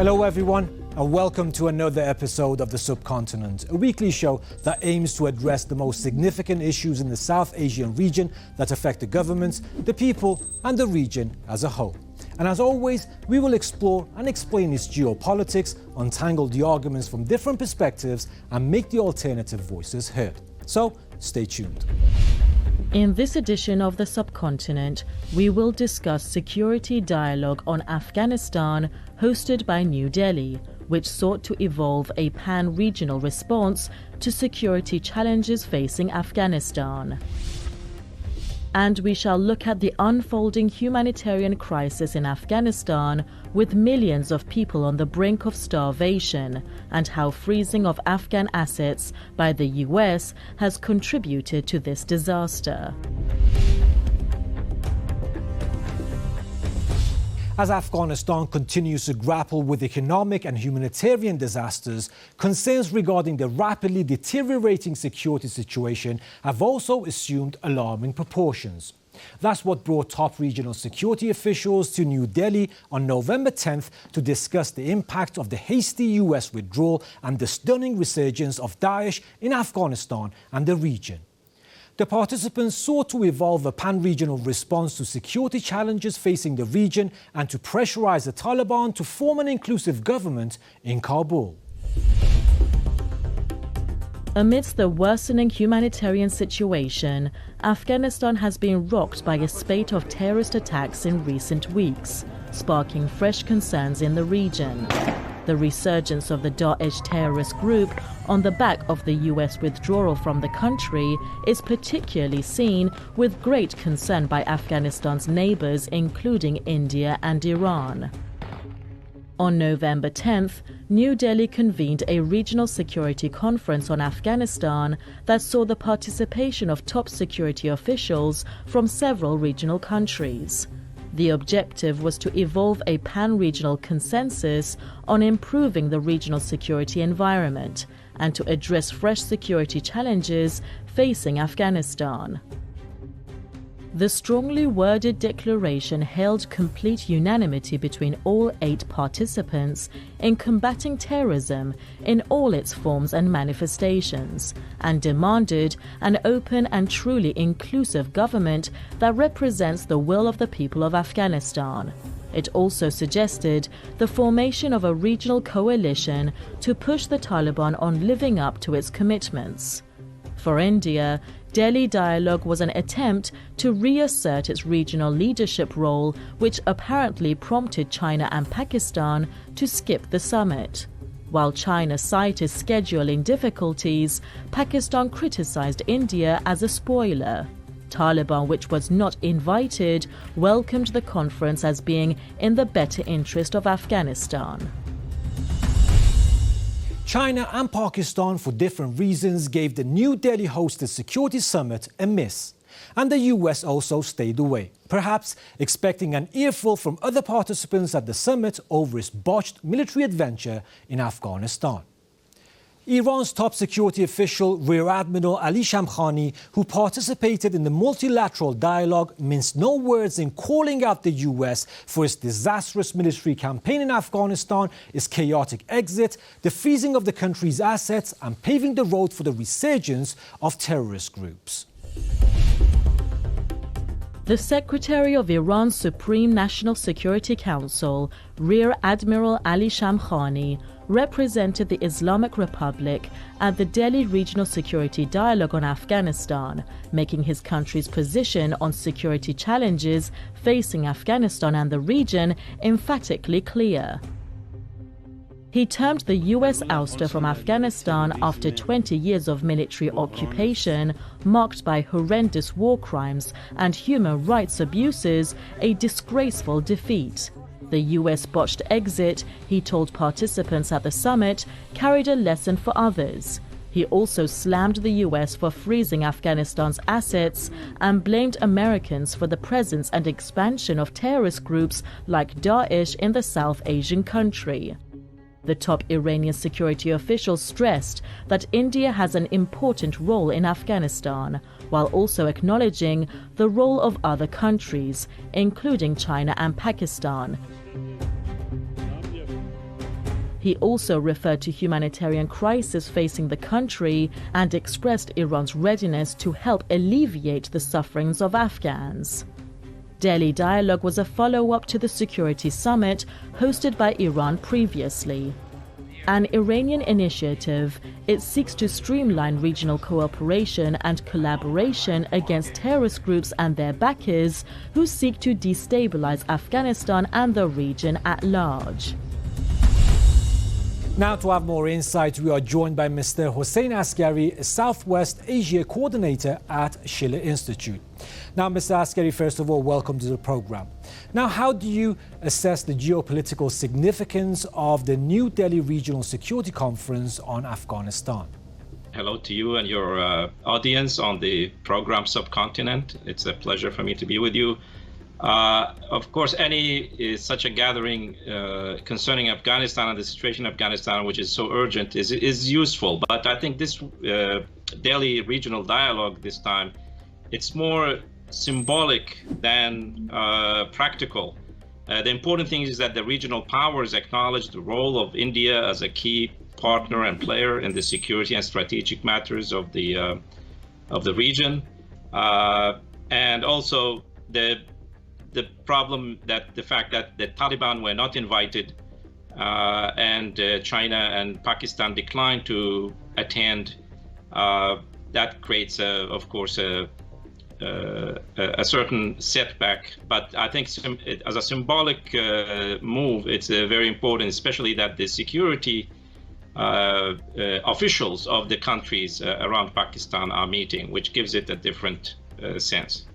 Hello everyone, and welcome to another episode of the Subcontinent, a weekly show that aims to address the most significant issues in the South Asian region that affect the governments, the people and the region as a whole. And as always, we will explore and explain its geopolitics, untangle the arguments from different perspectives and make the alternative voices heard. So, stay tuned. In this edition of the Subcontinent, we will discuss security dialogue on Afghanistan hosted by New Delhi, which sought to evolve a pan-regional response to security challenges facing Afghanistan. And we shall look at the unfolding humanitarian crisis in Afghanistan with millions of people on the brink of starvation and how freezing of Afghan assets by the US has contributed to this disaster. As Afghanistan continues to grapple with economic and humanitarian disasters, concerns regarding the rapidly deteriorating security situation have also assumed alarming proportions. That's what brought top regional security officials to New Delhi on November 10th to discuss the impact of the hasty US withdrawal and the stunning resurgence of Daesh in Afghanistan and the region. The participants sought to evolve a pan-regional response to security challenges facing the region and to pressurize the Taliban to form an inclusive government in Kabul. Amidst the worsening humanitarian situation, Afghanistan has been rocked by a spate of terrorist attacks in recent weeks, sparking fresh concerns in the region. The resurgence of the Daesh terrorist group on the back of the US withdrawal from the country is particularly seen with great concern by Afghanistan's neighbors, including India and Iran. On November 10th, New Delhi convened a regional security conference on Afghanistan that saw the participation of top security officials from several regional countries. The objective was to evolve a pan-regional consensus on improving the regional security environment and to address fresh security challenges facing Afghanistan. The strongly worded declaration held complete unanimity between all 8 participants in combating terrorism in all its forms and manifestations, and demanded an open and truly inclusive government that represents the will of the people of Afghanistan. It also suggested the formation of a regional coalition to push the Taliban on living up to its commitments. For India, Delhi Dialogue was an attempt to reassert its regional leadership role, which apparently prompted China and Pakistan to skip the summit. While China cited scheduling difficulties, Pakistan criticized India as a spoiler. Taliban, which was not invited, welcomed the conference as being in the better interest of Afghanistan. China and Pakistan, for different reasons, gave the New Delhi-hosted Security Summit a miss. And the US also stayed away, perhaps expecting an earful from other participants at the summit over its botched military adventure in Afghanistan. Iran's top security official, Rear Admiral Ali Shamkhani, who participated in the multilateral dialogue, minced no words in calling out the US for its disastrous military campaign in Afghanistan, its chaotic exit, the freezing of the country's assets, and paving the road for the resurgence of terrorist groups. The Secretary of Iran's Supreme National Security Council, Rear Admiral Ali Shamkhani, represented the Islamic Republic at the Delhi Regional Security Dialogue on Afghanistan, making his country's position on security challenges facing Afghanistan and the region emphatically clear. He termed the US ouster from Afghanistan after 20 years of military occupation, marked by horrendous war crimes and human rights abuses, a disgraceful defeat. The US botched exit, he told participants at the summit, carried a lesson for others. He also slammed the US for freezing Afghanistan's assets and blamed Americans for the presence and expansion of terrorist groups like Daesh in the South Asian country. The top Iranian security official stressed that India has an important role in Afghanistan, while also acknowledging the role of other countries, including China and Pakistan. He also referred to humanitarian crisis facing the country and expressed Iran's readiness to help alleviate the sufferings of Afghans. Delhi Dialogue was a follow-up to the security summit hosted by Iran previously. An Iranian initiative, it seeks to streamline regional cooperation and collaboration against terrorist groups and their backers who seek to destabilize Afghanistan and the region at large. Now, to have more insight, we are joined by Mr. Hossein Asghari, Southwest Asia Coordinator at Schiller Institute. Now, Mr. Asghari, first of all, welcome to the program. Now, how do you assess the geopolitical significance of the New Delhi Regional Security Conference on Afghanistan? Hello to you and your audience on the program Subcontinent. It's a pleasure for me to be with you. Of course, any such a gathering concerning Afghanistan and the situation in Afghanistan, which is so urgent, is useful. But I think this Delhi regional dialogue this time, it's more symbolic than practical. The important thing is that the regional powers acknowledge the role of India as a key partner and player in the security and strategic matters of the region, and also the problem that the fact that the Taliban were not invited and China and Pakistan declined to attend, that creates, of course, a certain setback. But I think as a symbolic move, it's very important, especially that the security officials of the countries around Pakistan are meeting, which gives it a different sense.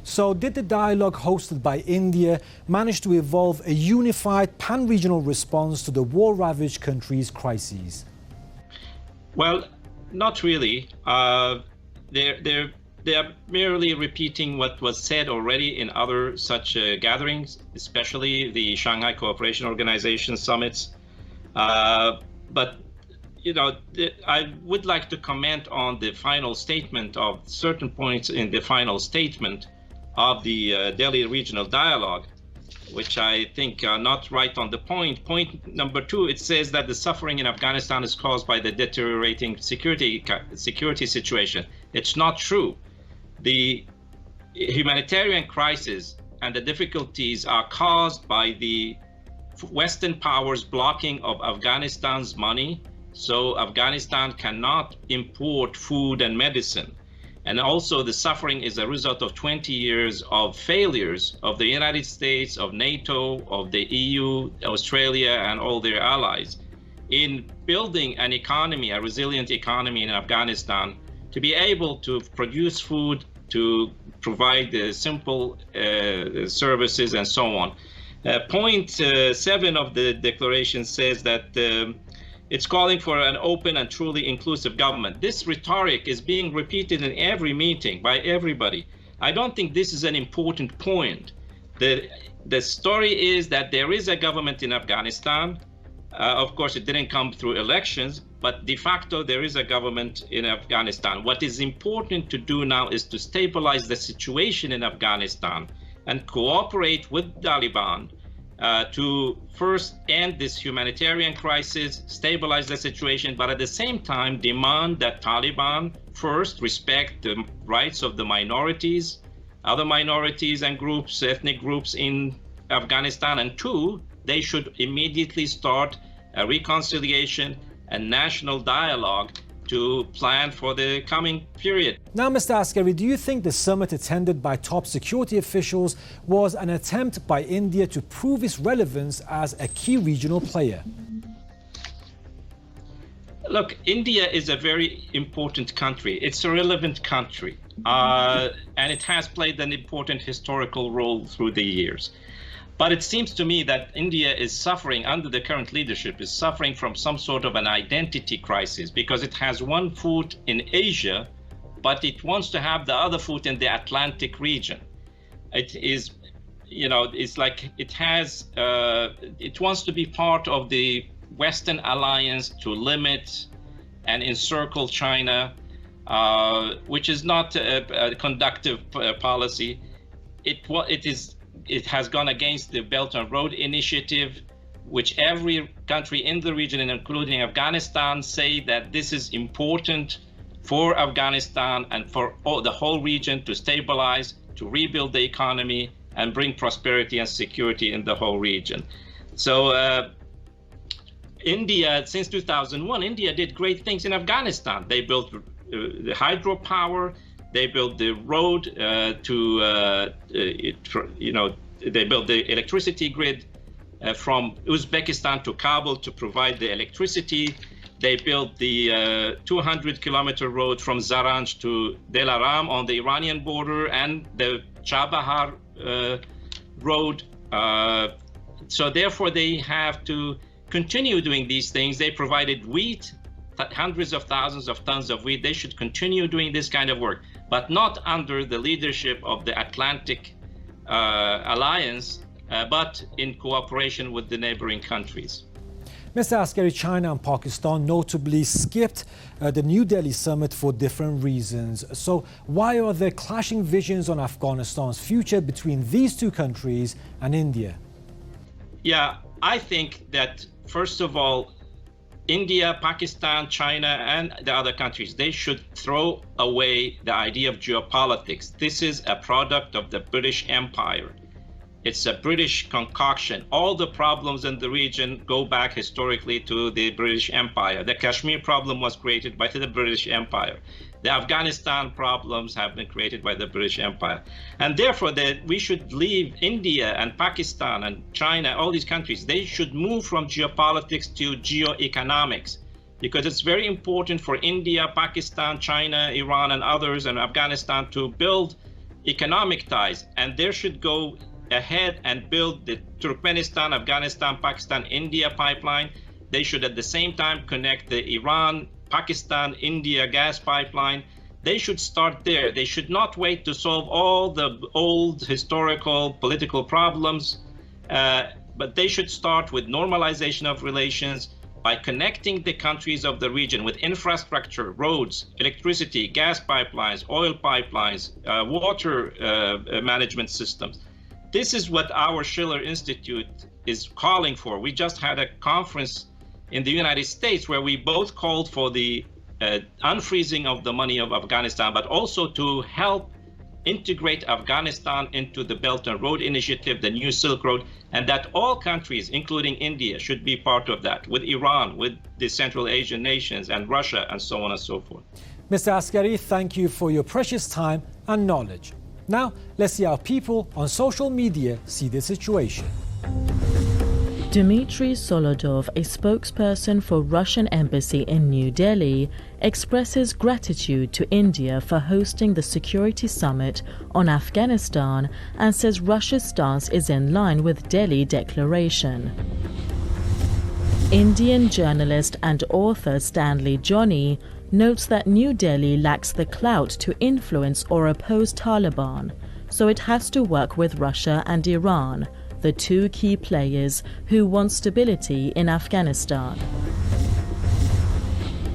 So did the dialogue hosted by India manage to evolve a unified pan-regional response to the war-ravaged country's crises? Well, not really. They are merely repeating what was said already in other such gatherings, especially the Shanghai Cooperation Organization summits. But you know, I would like to comment on the final statement of certain points in the final statement of the Delhi Regional Dialogue, which I think are not right on the point. Point number 2, it says that the suffering in Afghanistan is caused by the deteriorating security situation. It's not true. The humanitarian crisis and the difficulties are caused by the Western powers blocking of Afghanistan's money, so Afghanistan cannot import food and medicine. And also the suffering is a result of 20 years of failures of the United States, of NATO, of the EU, Australia, and all their allies in building an economy, a resilient economy in Afghanistan, to be able to produce food, to provide the simple services and so on. Point 7 of the declaration says that it's calling for an open and truly inclusive government. This rhetoric is being repeated in every meeting by everybody. I don't think this is an important point. The story is that there is a government in Afghanistan. Of course, it didn't come through elections, but de facto there is a government in Afghanistan. What is important to do now is to stabilize the situation in Afghanistan and cooperate with Taliban to first end this humanitarian crisis, stabilize the situation, but at the same time demand that Taliban first respect the rights of the minorities, other minorities and groups, ethnic groups in Afghanistan, and 2, they should immediately start a reconciliation and national dialogue to plan for the coming period. Now, Mr. Asghari, do you think the summit attended by top security officials was an attempt by India to prove its relevance as a key regional player? Look, India is a very important country. It's a relevant country, and it has played an important historical role through the years. But it seems to me that India is suffering, under the current leadership, is suffering from some sort of an identity crisis, because it has one foot in Asia, but it wants to have the other foot in the Atlantic region. It is, you know, it's like it has, it wants to be part of the Western alliance to limit and encircle China, which is not a conductive policy. It has gone against the Belt and Road Initiative, which every country in the region, including Afghanistan, say that this is important for Afghanistan and for the whole region to stabilize, to rebuild the economy, and bring prosperity and security in the whole region. So India, since 2001, India did great things in Afghanistan. They built the hydropower, they built the road they built the electricity grid from Uzbekistan to Kabul to provide the electricity. They built the 200-kilometer road from Zaranj to Delaram on the Iranian border, and the Chabahar road. So therefore, they have to continue doing these things. They provided wheat, hundreds of thousands of tons of wheat. They should continue doing this kind of work, but not under the leadership of the Atlantic Alliance, but in cooperation with the neighboring countries. Mr. Askari, China and Pakistan notably skipped the New Delhi summit for different reasons. So why are there clashing visions on Afghanistan's future between these two countries and India? Yeah, I think that, first of all, India, Pakistan, China, and the other countries, they should throw away the idea of geopolitics. This is a product of the British Empire. It's a British concoction. All the problems in the region go back historically to the British Empire. The Kashmir problem was created by the British Empire. The Afghanistan problems have been created by the British Empire. And therefore, we should leave India and Pakistan and China, all these countries, they should move from geopolitics to geoeconomics, because it's very important for India, Pakistan, China, Iran, and others, and Afghanistan to build economic ties. And they should go ahead and build the Turkmenistan, Afghanistan, Pakistan, India pipeline. They should at the same time connect the Iran, Pakistan, India gas pipeline. They should start there. They should not wait to solve all the old historical political problems, but they should start with normalization of relations by connecting the countries of the region with infrastructure, roads, electricity, gas pipelines, oil pipelines, water management systems. This is what our Schiller Institute is calling for. We just had a conference in the United States where we both called for the unfreezing of the money of Afghanistan, but also to help integrate Afghanistan into the Belt and Road Initiative, the new Silk Road, and that all countries, including India, should be part of that, with Iran, with the Central Asian nations, and Russia, and so on and so forth. Mr. Askari, thank you for your precious time and knowledge. Now, let's see how people on social media see the situation. Dmitry Solodov, a spokesperson for Russian embassy in New Delhi, expresses gratitude to India for hosting the Security Summit on Afghanistan and says Russia's stance is in line with Delhi Declaration. Indian journalist and author Stanley Johnny notes that New Delhi lacks the clout to influence or oppose Taliban, so it has to work with Russia and Iran, the two key players who want stability in Afghanistan.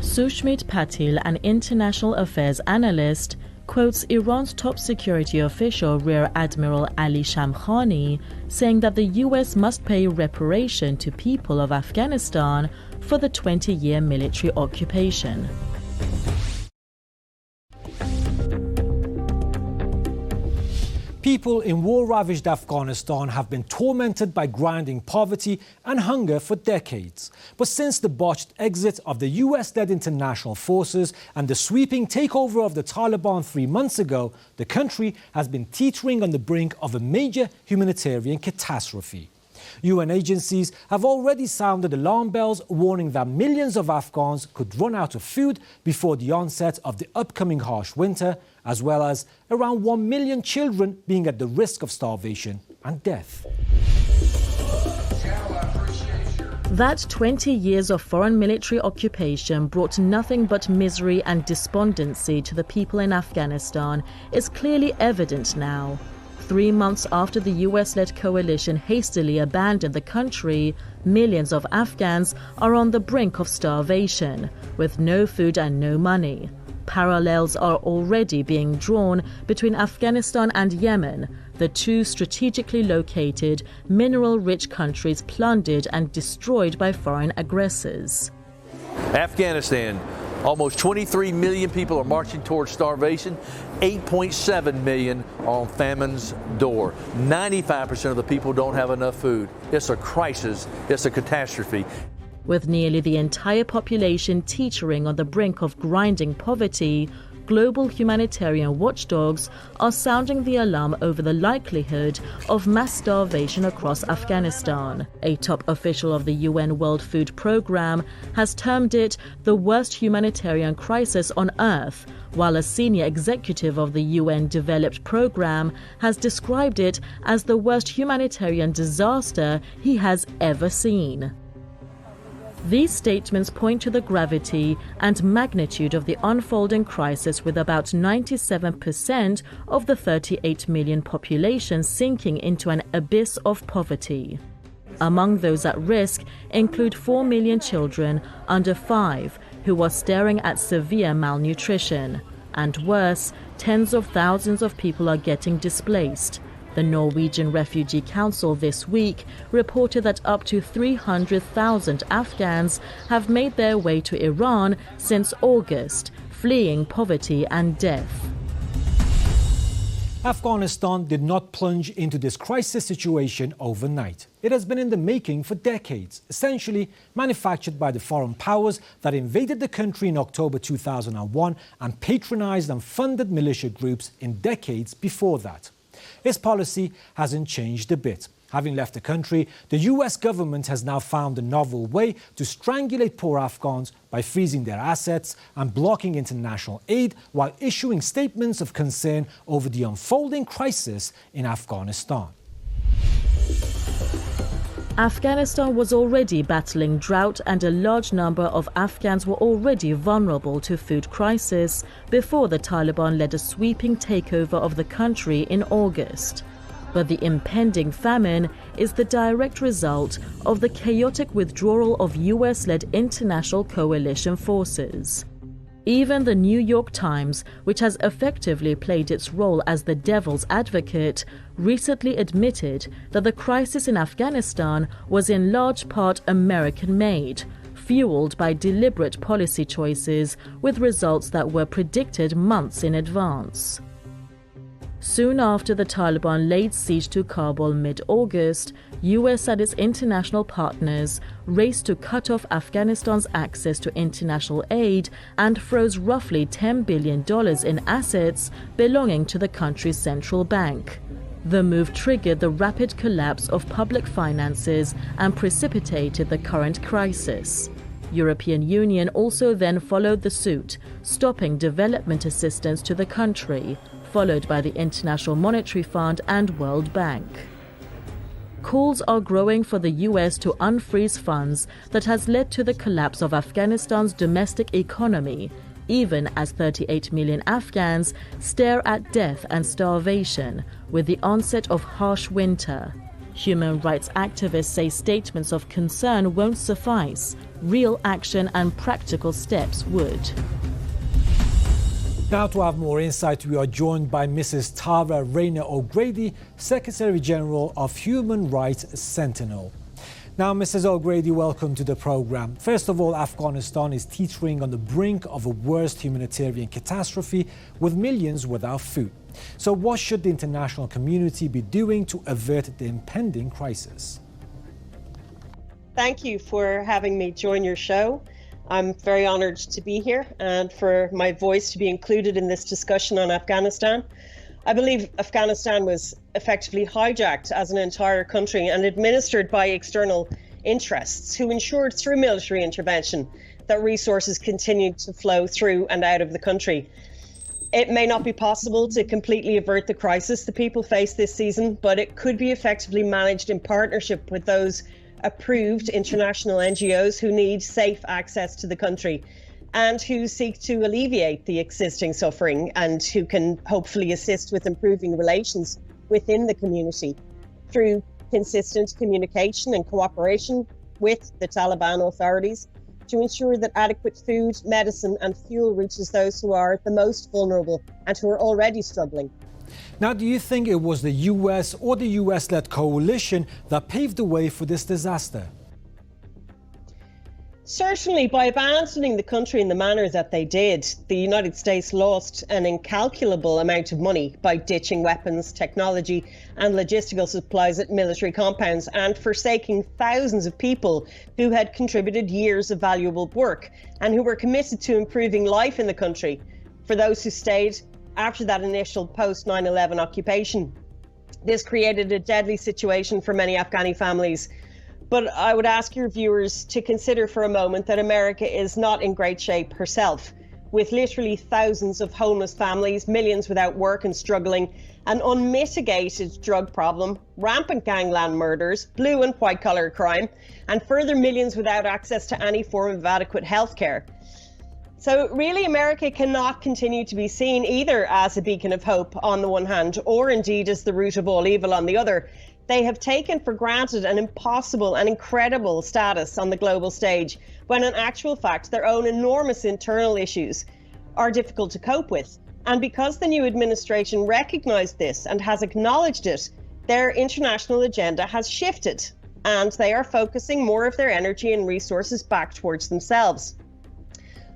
Sushmit Patil, an international affairs analyst, quotes Iran's top security official Rear Admiral Ali Shamkhani saying that the US must pay reparation to people of Afghanistan for the 20-year military occupation. People in war-ravaged Afghanistan have been tormented by grinding poverty and hunger for decades. But since the botched exit of the US-led international forces and the sweeping takeover of the Taliban 3 months ago, the country has been teetering on the brink of a major humanitarian catastrophe. UN agencies have already sounded alarm bells warning that millions of Afghans could run out of food before the onset of the upcoming harsh winter, as well as around 1 million children being at the risk of starvation and death. That 20 years of foreign military occupation brought nothing but misery and despondency to the people in Afghanistan is clearly evident now. 3 months after the US-led coalition hastily abandoned the country, millions of Afghans are on the brink of starvation, with no food and no money. Parallels are already being drawn between Afghanistan and Yemen, the two strategically located, mineral-rich countries plundered and destroyed by foreign aggressors. Afghanistan, almost 23 million people are marching towards starvation. 8.7 million are on famine's door. 95% of the people don't have enough food. It's a crisis. It's a catastrophe. With nearly the entire population teetering on the brink of grinding poverty, global humanitarian watchdogs are sounding the alarm over the likelihood of mass starvation across Afghanistan. A top official of the UN World Food Programme has termed it the worst humanitarian crisis on earth, while a senior executive of the UN Developed Programme has described it as the worst humanitarian disaster he has ever seen. These statements point to the gravity and magnitude of the unfolding crisis, with about 97% of the 38 million population sinking into an abyss of poverty. Among those at risk include 4 million children under 5 who are staring at severe malnutrition. And worse, tens of thousands of people are getting displaced. The Norwegian Refugee Council this week reported that up to 300,000 Afghans have made their way to Iran since August, fleeing poverty and death. Afghanistan did not plunge into this crisis situation overnight. It has been in the making for decades, essentially manufactured by the foreign powers that invaded the country in October 2001 and patronized and funded militia groups in decades before that. Its policy hasn't changed a bit. Having left the country, the US government has now found a novel way to strangulate poor Afghans by freezing their assets and blocking international aid while issuing statements of concern over the unfolding crisis in Afghanistan. Afghanistan was already battling drought, and a large number of Afghans were already vulnerable to food crisis before the Taliban led a sweeping takeover of the country in August. But the impending famine is the direct result of the chaotic withdrawal of US-led international coalition forces. Even the New York Times, which has effectively played its role as the devil's advocate, recently admitted that the crisis in Afghanistan was in large part American-made, fueled by deliberate policy choices with results that were predicted months in advance. Soon after the Taliban laid siege to Kabul mid-August, US and its international partners raced to cut off Afghanistan's access to international aid and froze roughly $10 billion in assets belonging to the country's central bank. The move triggered the rapid collapse of public finances and precipitated the current crisis. European Union also then followed the suit, stopping development assistance to the country, followed by the International Monetary Fund and World Bank. Calls are growing for the US to unfreeze funds that has led to the collapse of Afghanistan's domestic economy, even as 38 million Afghans stare at death and starvation with the onset of harsh winter. Human rights activists say statements of concern won't suffice. Real action and practical steps would. Now, to have more insight, we are joined by Mrs. Tara Rayner O'Grady, Secretary General of Human Rights Sentinel. Now, Mrs. O'Grady, welcome to the program. First of all, Afghanistan is teetering on the brink of a worst humanitarian catastrophe with millions without food. So what should the international community be doing to avert the impending crisis? Thank you for having me join your show. I'm very honored to be here and for my voice to be included in this discussion on Afghanistan. I believe Afghanistan was effectively hijacked as an entire country and administered by external interests who ensured through military intervention that resources continued to flow through and out of the country. It may not be possible to completely avert the crisis the people face this season, but it could be effectively managed in partnership with those approved international NGOs who need safe access to the country and who seek to alleviate the existing suffering and who can hopefully assist with improving relations within the community through consistent communication and cooperation with the Taliban authorities, to ensure that adequate food, medicine and fuel reaches those who are the most vulnerable and who are already struggling. Now, do you think it was the US or the US-led coalition that paved the way for this disaster? Certainly, by abandoning the country in the manner that they did, the United States lost an incalculable amount of money by ditching weapons, technology and logistical supplies at military compounds and forsaking thousands of people who had contributed years of valuable work and who were committed to improving life in the country for those who stayed after that initial post-9/11 occupation. This created a deadly situation for many Afghani families. But I would ask your viewers to consider for a moment that America is not in great shape herself, with literally thousands of homeless families, millions without work and struggling, an unmitigated drug problem, rampant gangland murders, blue and white collar crime, and further millions without access to any form of adequate health care. So really, America cannot continue to be seen either as a beacon of hope on the one hand, or indeed as the root of all evil on the other. They have taken for granted an impossible and incredible status on the global stage, when in actual fact their own enormous internal issues are difficult to cope with. And because the new administration recognised this and has acknowledged it, their international agenda has shifted, and they are focusing more of their energy and resources back towards themselves.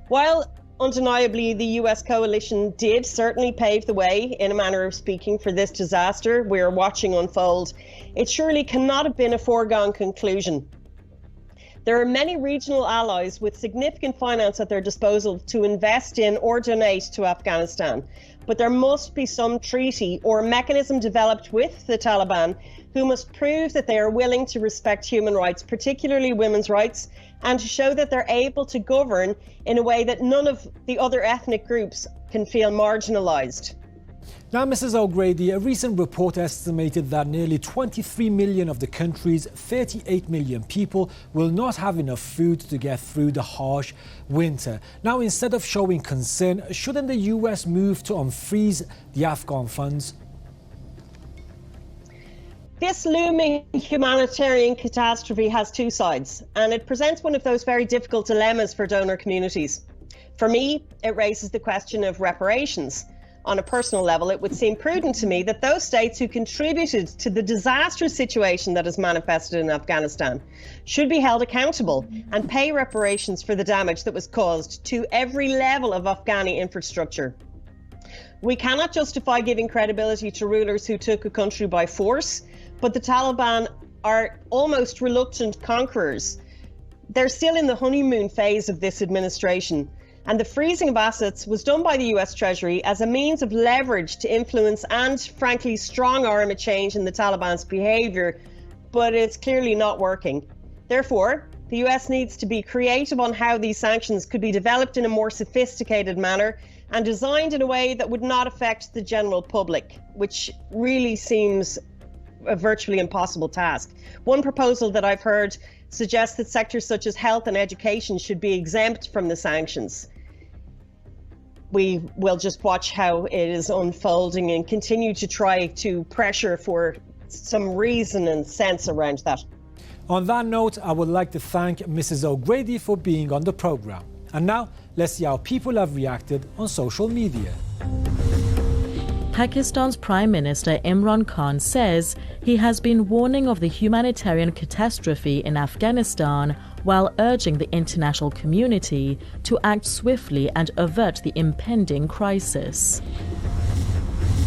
While undeniably the US coalition did certainly pave the way, in a manner of speaking, for this disaster we are watching unfold, it surely cannot have been a foregone conclusion. There are many regional allies with significant finance at their disposal to invest in or donate to Afghanistan, but there must be some treaty or mechanism developed with the Taliban, who must prove that they are willing to respect human rights, particularly women's rights, and to show that they're able to govern in a way that none of the other ethnic groups can feel marginalised. Now, Mrs. O'Grady, a recent report estimated that nearly 23 million of the country's 38 million people will not have enough food to get through the harsh winter. Now, instead of showing concern, shouldn't the US move to unfreeze the Afghan funds? This looming humanitarian catastrophe has two sides, and it presents one of those very difficult dilemmas for donor communities. For me, it raises the question of reparations. On a personal level, it would seem prudent to me that those states who contributed to the disastrous situation that has manifested in Afghanistan should be held accountable and pay reparations for the damage that was caused to every level of Afghani infrastructure. We cannot justify giving credibility to rulers who took a country by force, but the Taliban are almost reluctant conquerors. They're still in the honeymoon phase of this administration, and the freezing of assets was done by the US Treasury as a means of leverage to influence and, frankly, strong arm a change in the Taliban's behaviour, but it's clearly not working. Therefore, the US needs to be creative on how these sanctions could be developed in a more sophisticated manner and designed in a way that would not affect the general public, which really seems a virtually impossible task. One proposal that I've heard suggests that sectors such as health and education should be exempt from the sanctions. We will just watch how it is unfolding and continue to try to pressure for some reason and sense around that. On that note, I would like to thank Mrs. O'Grady for being on the programme. And now, let's see how people have reacted on social media. Pakistan's Prime Minister Imran Khan says he has been warning of the humanitarian catastrophe in Afghanistan while urging the international community to act swiftly and avert the impending crisis.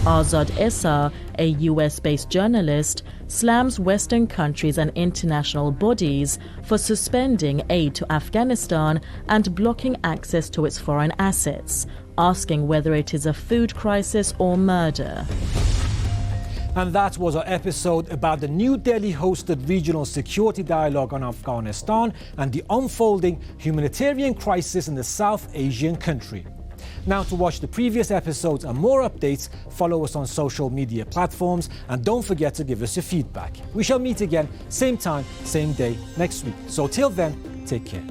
Azad Issa, a US-based journalist, slams Western countries and international bodies for suspending aid to Afghanistan and blocking access to its foreign assets, asking whether it is a food crisis or murder. And that was our episode about the New Delhi-hosted regional security dialogue on Afghanistan and the unfolding humanitarian crisis in the South Asian country. Now, to watch the previous episodes and more updates, follow us on social media platforms and don't forget to give us your feedback. We shall meet again, same time, same day next week. So till then, take care.